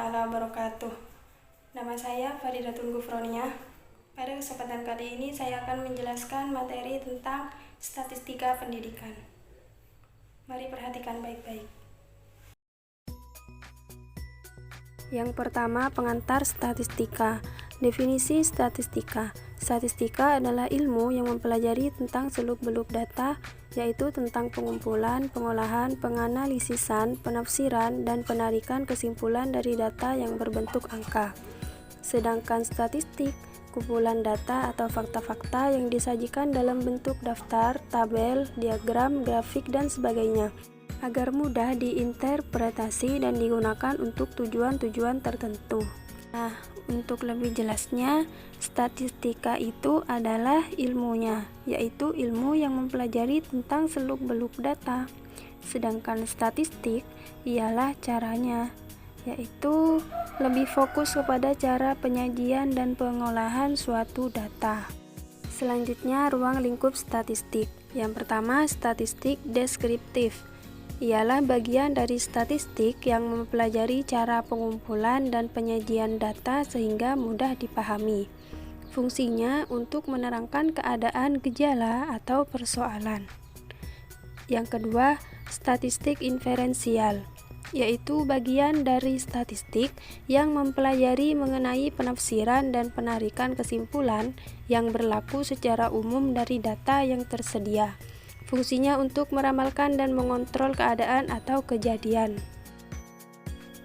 Ta'ala wabarakatuh. Nama saya Faridatun Gufronia. Pada kesempatan kali ini saya akan menjelaskan materi tentang statistika pendidikan. Mari perhatikan baik-baik. Yang pertama, pengantar statistika. Definisi statistika. Statistika adalah ilmu yang mempelajari tentang seluk-beluk data, yaitu tentang pengumpulan, pengolahan, penganalisisan, penafsiran, dan penarikan kesimpulan dari data yang berbentuk angka. Sedangkan statistik, kumpulan data atau fakta-fakta yang disajikan dalam bentuk daftar, tabel, diagram, grafik, dan sebagainya, agar mudah diinterpretasi dan digunakan untuk tujuan-tujuan tertentu. Nah, untuk lebih jelasnya, statistika itu adalah ilmunya, yaitu ilmu yang mempelajari tentang seluk-beluk data. Sedangkan statistik ialah caranya, yaitu lebih fokus kepada cara penyajian dan pengolahan suatu data. Selanjutnya, ruang lingkup statistik. Yang pertama, statistik deskriptif. Ialah bagian dari statistik yang mempelajari cara pengumpulan dan penyajian data sehingga mudah dipahami. Fungsinya untuk menerangkan keadaan gejala atau persoalan. Yang kedua, statistik inferensial, yaitu bagian dari statistik yang mempelajari mengenai penafsiran dan penarikan kesimpulan yang berlaku secara umum dari data yang tersedia. Fungsinya untuk meramalkan dan mengontrol keadaan atau kejadian.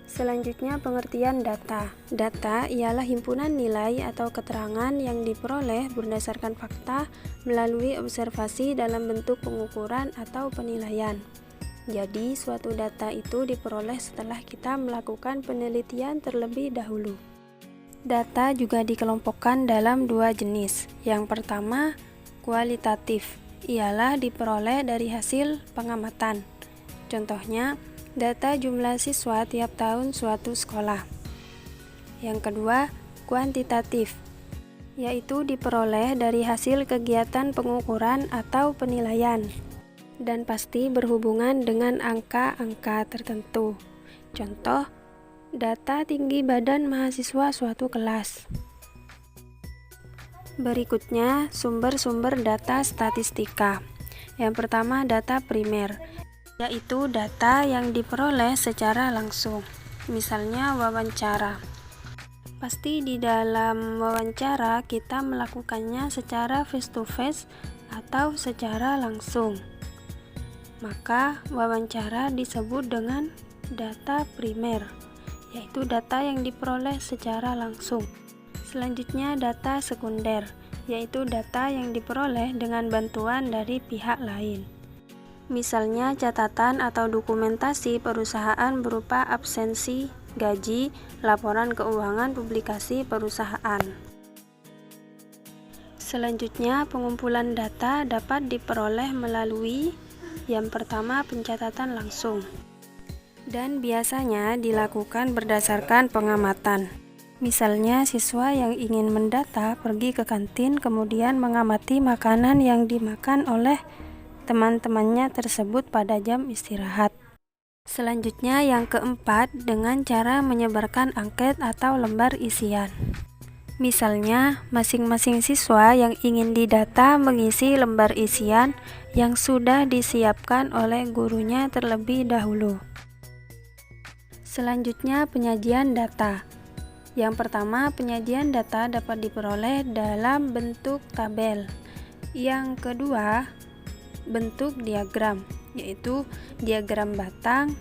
Selanjutnya, pengertian data. Data ialah himpunan nilai atau keterangan yang diperoleh berdasarkan fakta melalui observasi dalam bentuk pengukuran atau penilaian. Jadi, suatu data itu diperoleh setelah kita melakukan penelitian terlebih dahulu. Data juga dikelompokkan dalam dua jenis. Yang pertama, kualitatif. Ialah diperoleh dari hasil pengamatan. Contohnya, data jumlah siswa tiap tahun suatu sekolah. Yang kedua, kuantitatif, yaitu diperoleh dari hasil kegiatan pengukuran atau penilaian, dan pasti berhubungan dengan angka-angka tertentu. Contoh, data tinggi badan mahasiswa suatu kelas. Berikutnya, sumber-sumber data statistika. Yang pertama, data primer, yaitu data yang diperoleh secara langsung. Misalnya wawancara. Pasti di dalam wawancara kita melakukannya secara face to face atau secara langsung. Maka wawancara disebut dengan data primer, yaitu data yang diperoleh secara langsung. Selanjutnya, data sekunder, yaitu data yang diperoleh dengan bantuan dari pihak lain. Misalnya catatan atau dokumentasi perusahaan berupa absensi, gaji, laporan keuangan publikasi perusahaan. Selanjutnya, pengumpulan data dapat diperoleh melalui yang pertama, pencatatan langsung, dan biasanya dilakukan berdasarkan pengamatan. Misalnya, siswa yang ingin mendata pergi ke kantin kemudian mengamati makanan yang dimakan oleh teman-temannya tersebut pada jam istirahat. Selanjutnya, yang keempat, dengan cara menyebarkan angket atau lembar isian. Misalnya, masing-masing siswa yang ingin didata mengisi lembar isian yang sudah disiapkan oleh gurunya terlebih dahulu. Selanjutnya, penyajian data. Yang pertama, penyajian data dapat diperoleh dalam bentuk tabel. Yang kedua, bentuk diagram, yaitu diagram batang,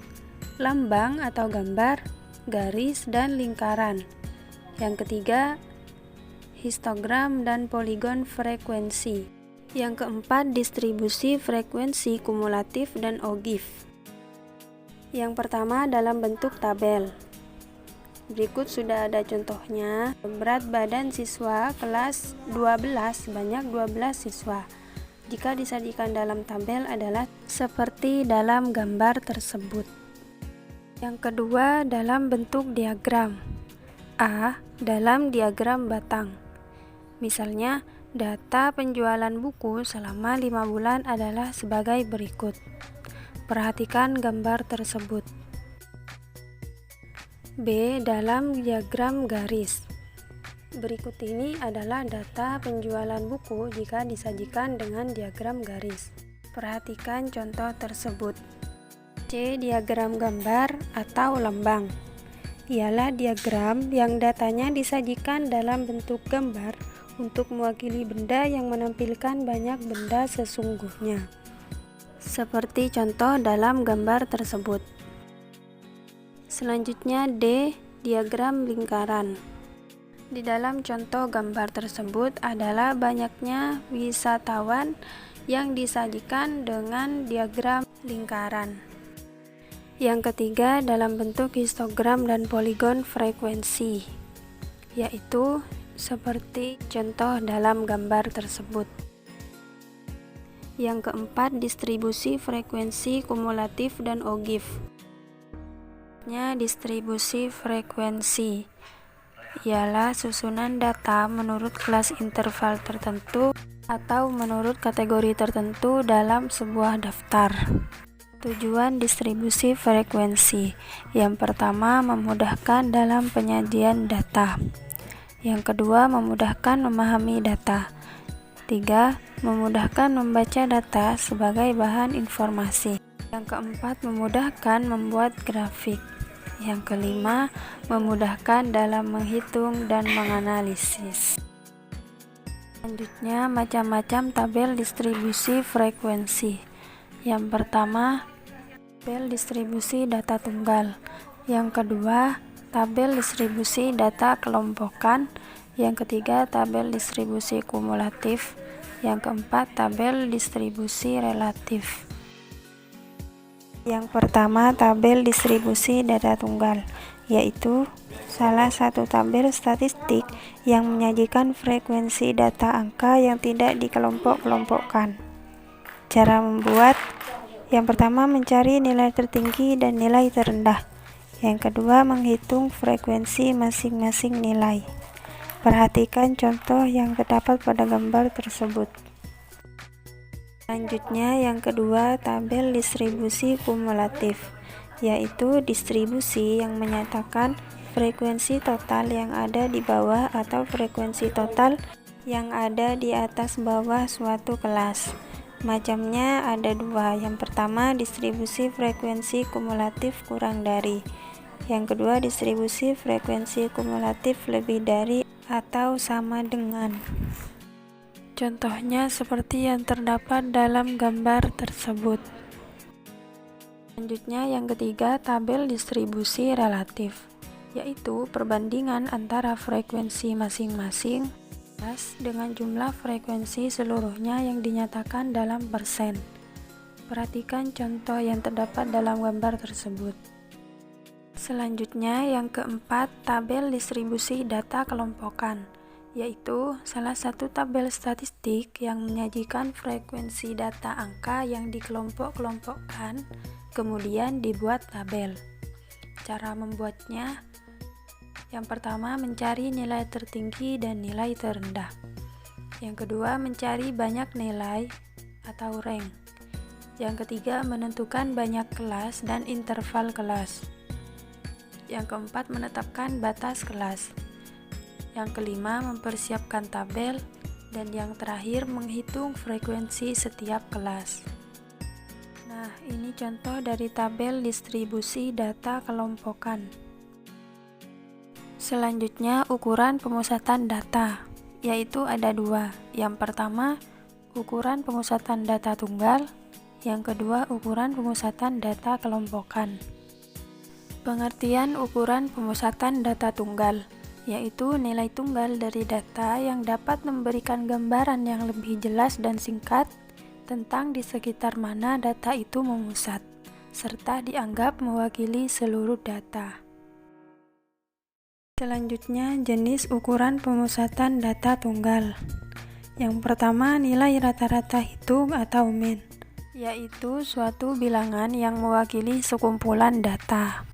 lambang atau gambar, garis, dan lingkaran. Yang ketiga, histogram dan poligon frekuensi. Yang keempat, distribusi frekuensi kumulatif dan ogive. Yang pertama, dalam bentuk tabel. Berikut sudah ada contohnya. Berat badan siswa kelas 12 sebanyak 12 siswa. Jika disajikan dalam tabel adalah seperti dalam gambar tersebut. Yang kedua, dalam bentuk diagram. A. Dalam diagram batang. Misalnya, data penjualan buku selama 5 bulan adalah sebagai berikut. Perhatikan gambar tersebut. B. Dalam diagram garis. Berikut ini adalah data penjualan buku jika disajikan dengan diagram garis. Perhatikan contoh tersebut. C. Diagram gambar atau lambang ialah diagram yang datanya disajikan dalam bentuk gambar untuk mewakili benda yang menampilkan banyak benda sesungguhnya. Seperti contoh dalam gambar tersebut. Selanjutnya D. Diagram lingkaran. Di dalam contoh gambar tersebut adalah banyaknya wisatawan yang disajikan dengan diagram lingkaran. Yang ketiga dalam bentuk histogram dan poligon frekuensi, yaitu seperti contoh dalam gambar tersebut. Yang keempat distribusi frekuensi kumulatif dan ogive. Distribusi frekuensi ialah susunan data menurut kelas interval tertentu atau menurut kategori tertentu dalam sebuah daftar. Tujuan distribusi frekuensi: yang pertama, memudahkan dalam penyajian data. Yang kedua, memudahkan memahami data. 3. Memudahkan membaca data sebagai bahan informasi. Yang keempat, memudahkan membuat grafik. Yang kelima, memudahkan dalam menghitung dan menganalisis. Selanjutnya, macam-macam tabel distribusi frekuensi. Yang pertama, tabel distribusi data tunggal. Yang kedua, tabel distribusi data kelompokan. Yang ketiga, tabel distribusi kumulatif. Yang keempat, tabel distribusi relatif. Yang pertama, tabel distribusi data tunggal, yaitu salah satu tabel statistik yang menyajikan frekuensi data angka yang tidak dikelompok-kelompokkan. Cara membuat: yang pertama, mencari nilai tertinggi dan nilai terendah. Yang kedua, menghitung frekuensi masing-masing nilai. Perhatikan contoh yang terdapat pada gambar tersebut. Selanjutnya, yang kedua, tabel distribusi kumulatif, yaitu distribusi yang menyatakan frekuensi total yang ada di bawah atau frekuensi total yang ada di atas bawah suatu kelas. Macamnya ada dua. Yang pertama, distribusi frekuensi kumulatif kurang dari. Yang kedua, distribusi frekuensi kumulatif lebih dari atau sama dengan. Contohnya seperti yang terdapat dalam gambar tersebut. Selanjutnya, yang ketiga, tabel distribusi relatif, yaitu perbandingan antara frekuensi masing-masing kelas dengan jumlah frekuensi seluruhnya yang dinyatakan dalam persen. Perhatikan contoh yang terdapat dalam gambar tersebut. Selanjutnya, yang keempat, tabel distribusi data kelompokan, yaitu salah satu tabel statistik yang menyajikan frekuensi data angka yang dikelompok-kelompokkan, kemudian dibuat tabel. Cara membuatnya: yang pertama, mencari nilai tertinggi dan nilai terendah. Yang kedua, mencari banyak nilai atau rank. Yang ketiga, menentukan banyak kelas dan interval kelas. Yang keempat, menetapkan batas kelas. Yang kelima, mempersiapkan tabel. Dan yang terakhir, menghitung frekuensi setiap kelas. Nah, ini contoh dari tabel distribusi data kelompokan. Selanjutnya, ukuran pemusatan data, yaitu ada dua. Yang pertama, ukuran pemusatan data tunggal. Yang kedua, ukuran pemusatan data kelompokan. Pengertian ukuran pemusatan data tunggal, yaitu nilai tunggal dari data yang dapat memberikan gambaran yang lebih jelas dan singkat tentang di sekitar mana data itu memusat, serta dianggap mewakili seluruh data. Selanjutnya, jenis ukuran pemusatan data tunggal. Yang pertama, nilai rata-rata hitung atau mean, yaitu suatu bilangan yang mewakili sekumpulan data.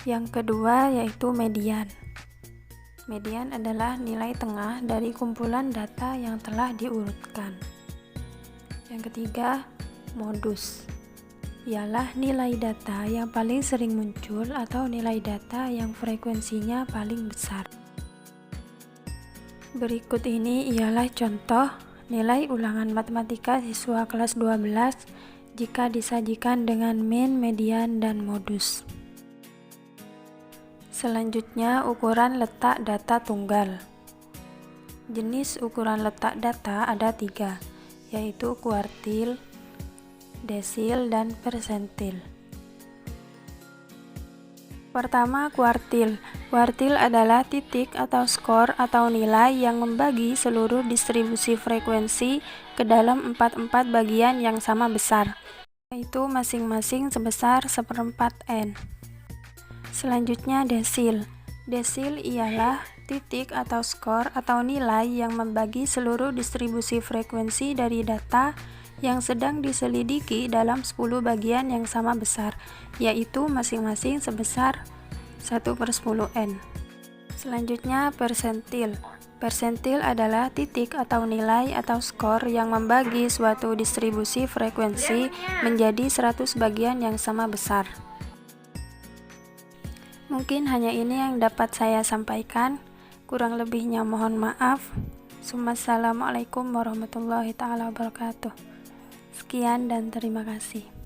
Yang kedua yaitu median. Median adalah nilai tengah dari kumpulan data yang telah diurutkan. Yang ketiga, modus, ialah nilai data yang paling sering muncul atau nilai data yang frekuensinya paling besar. Berikut ini ialah contoh nilai ulangan matematika siswa kelas 12 jika disajikan dengan min, median, dan modus. Selanjutnya, ukuran letak data tunggal. Jenis ukuran letak data ada 3, yaitu kuartil, desil, dan persentil. Pertama, kuartil. Kuartil adalah titik atau skor atau nilai yang membagi seluruh distribusi frekuensi ke dalam 4 bagian yang sama besar, yaitu masing-masing sebesar 1/4 N. Selanjutnya, desil. Desil ialah titik atau skor atau nilai yang membagi seluruh distribusi frekuensi dari data yang sedang diselidiki dalam 10 bagian yang sama besar, yaitu masing-masing sebesar 1/10 N. Selanjutnya, persentil. Persentil adalah titik atau nilai atau skor yang membagi suatu distribusi frekuensi menjadi 100 bagian yang sama besar. Mungkin hanya ini yang dapat saya sampaikan, kurang lebihnya mohon maaf. Wassalamualaikum warahmatullahi wabarakatuh. Sekian dan terima kasih.